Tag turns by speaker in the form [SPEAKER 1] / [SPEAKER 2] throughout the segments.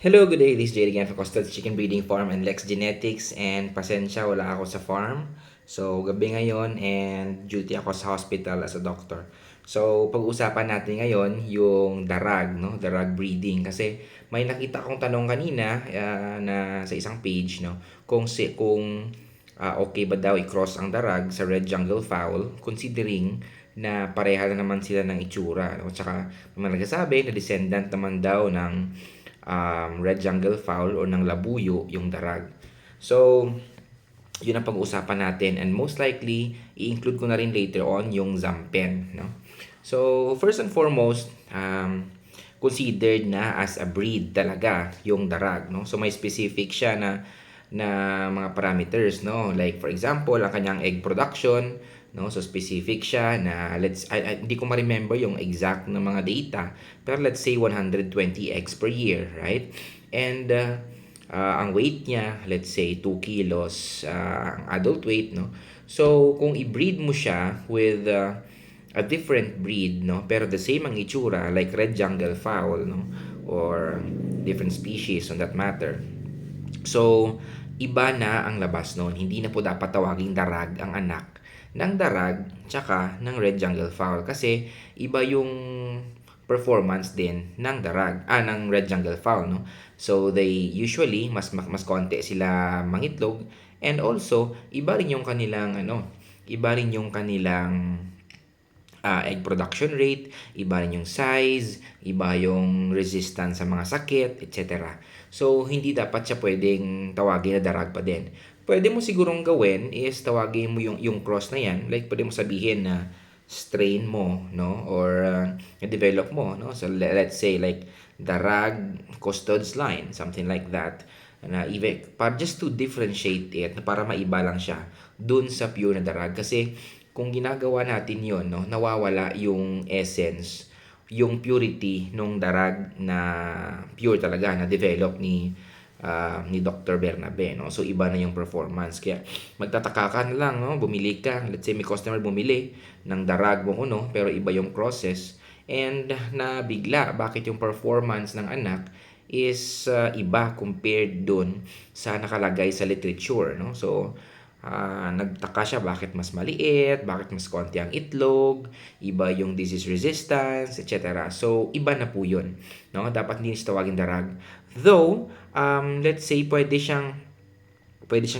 [SPEAKER 1] Hello, good day. This is Jade again from Custard's Chicken Breeding Farm and Lex Genetics. And pasensya, wala ako sa farm. So, gabi ngayon and duty ako sa hospital as a doctor. So, pag-uusapan natin ngayon yung darag, no? Darag breeding. Kasi may nakita akong tanong kanina na sa isang page, no? Kung okay ba daw i-cross ang darag sa Red Jungle Fowl considering na pareha na naman sila ng itsura. No? Tsaka may nagsasabi na descendant naman daw ng red jungle fowl or ng labuyo yung darag. So, yun ang pag-uusapan natin and most likely i-include ko na rin later on yung Zampen, no? So, first and foremost, considered na as a breed talaga yung darag, no? So, may specific siya na mga parameters, no? Like for example, ang kanyang egg production, no? So specific siya na hindi ko ma-remember yung exact na mga data, pero let's say 120 eggs per year, right? And ang weight niya, let's say 2 kilos ang adult weight, no? So kung i-breed mo siya with a different breed, no? Pero the same ang itsura, like red jungle fowl, no? Or different species on that matter. So, iba na ang labas noon. Hindi na po dapat tawaging darag ang anak ng darag tsaka ng red jungle fowl kasi iba yung performance din ng ng red jungle fowl, no? So they usually mas konti sila mangitlog and also iba rin yung kanilang iba rin yung kanilang egg production rate, iba rin yung size, iba yung resistance sa mga sakit, etc. So, hindi dapat siya pwedeng tawagin na darag pa din. Pwede mo sigurong gawin is tawagin mo yung cross na yan. Like, pwede mo sabihin na strain mo, no? Or develop mo, no? So, let's say like darag custodes line, something like that. Na even, just to differentiate it, para maiba lang siya dun sa pure na darag. Kasi, kung ginagawa natin yon, no, nawawala yung essence, yung purity nung darag na pure talaga na develop ni Dr. Bernabe, no? So iba na yung performance. Kaya magtataka ka na lang, no? Bumili ka, let's say may customer bumili ng darag mo no, pero iba yung process and na bigla bakit yung performance ng anak is iba compared dun sa nakalagay sa literature, no? So nagtaka siya bakit mas maliit, bakit mas konti ang itlog, iba yung disease resistance, etc. So, iba na po yun. No? Dapat hindi siya tawagin darag. Though, let's say pwede siyang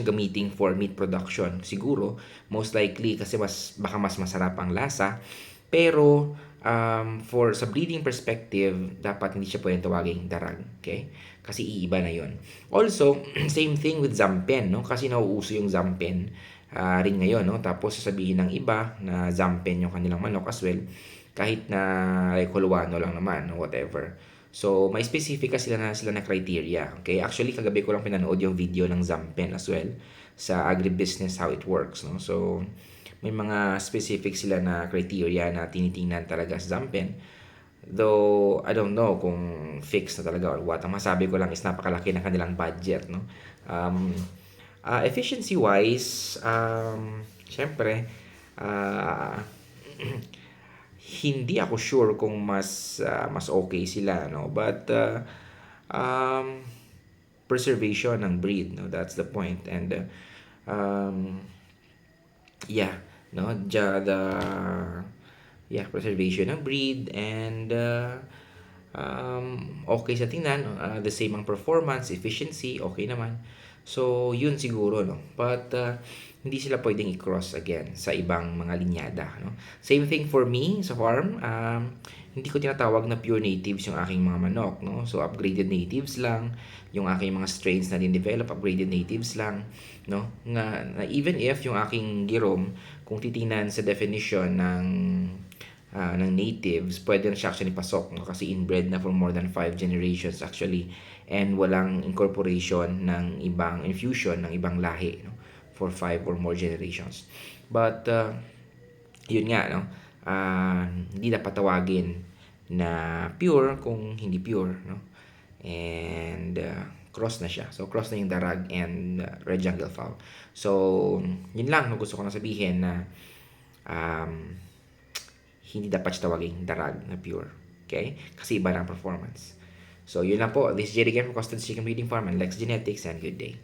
[SPEAKER 1] gamitin for meat production. Siguro, most likely kasi baka mas masarap ang lasa. Pero, sa breeding perspective, dapat hindi siya pwedeng tawaging darag. Okay? Kasi iiba na yon. Also, same thing with Zampen, no? Kasi nauuso yung Zampen rin ngayon, no? Tapos sasabihin ng iba na Zampen yung kanilang manok as well. Kahit na like Hulwano lang naman, no? Whatever. So, may specific sila na criteria. Okay? Actually, kagabi ko lang pinanood yung video ng Zampen as well sa agribusiness, how it works. No? So, may mga specific sila na criteria na tinitingnan talaga sa Zampen. Though, I don't know kung fix na talaga or what. Ang masabi ko lang is napakalaki ng kanilang budget. No? Efficiency-wise, syempre, uh, hindi ako sure kung mas okay sila, no, but um preservation ng breed, no, that's the point. And yeah, no, preservation ng breed and okay sa tingnan, the same ang performance, efficiency, okay naman. So, yun siguro, no? But, hindi sila pwedeng i-cross again sa ibang mga linyada, no? Same thing for me sa farm. Hindi ko tinatawag na pure natives yung aking mga manok, no? So, upgraded natives lang. Yung aking mga strains na din-develop, upgraded natives lang, no? Na even if yung aking girom, kung titingnan sa definition ng natives, pwede na siya actually pasok, no? Kasi inbred na for more than 5 generations actually and walang incorporation ng ibang infusion ng ibang lahi, no? For 5 or more generations. But yun nga, no? Hindi dapat tawagin na pure kung hindi pure, no? And cross na siya. So, cross na yung darag and red jungle fowl. So, yun lang no, gusto ko na sabihin na um, hindi dapat siya tawaging darag na pure. Okay? Kasi iba ng performance. So, yun lang po. This is Jerry again from Custard Chicken Breeding Farm and Lex Genetics, and good day.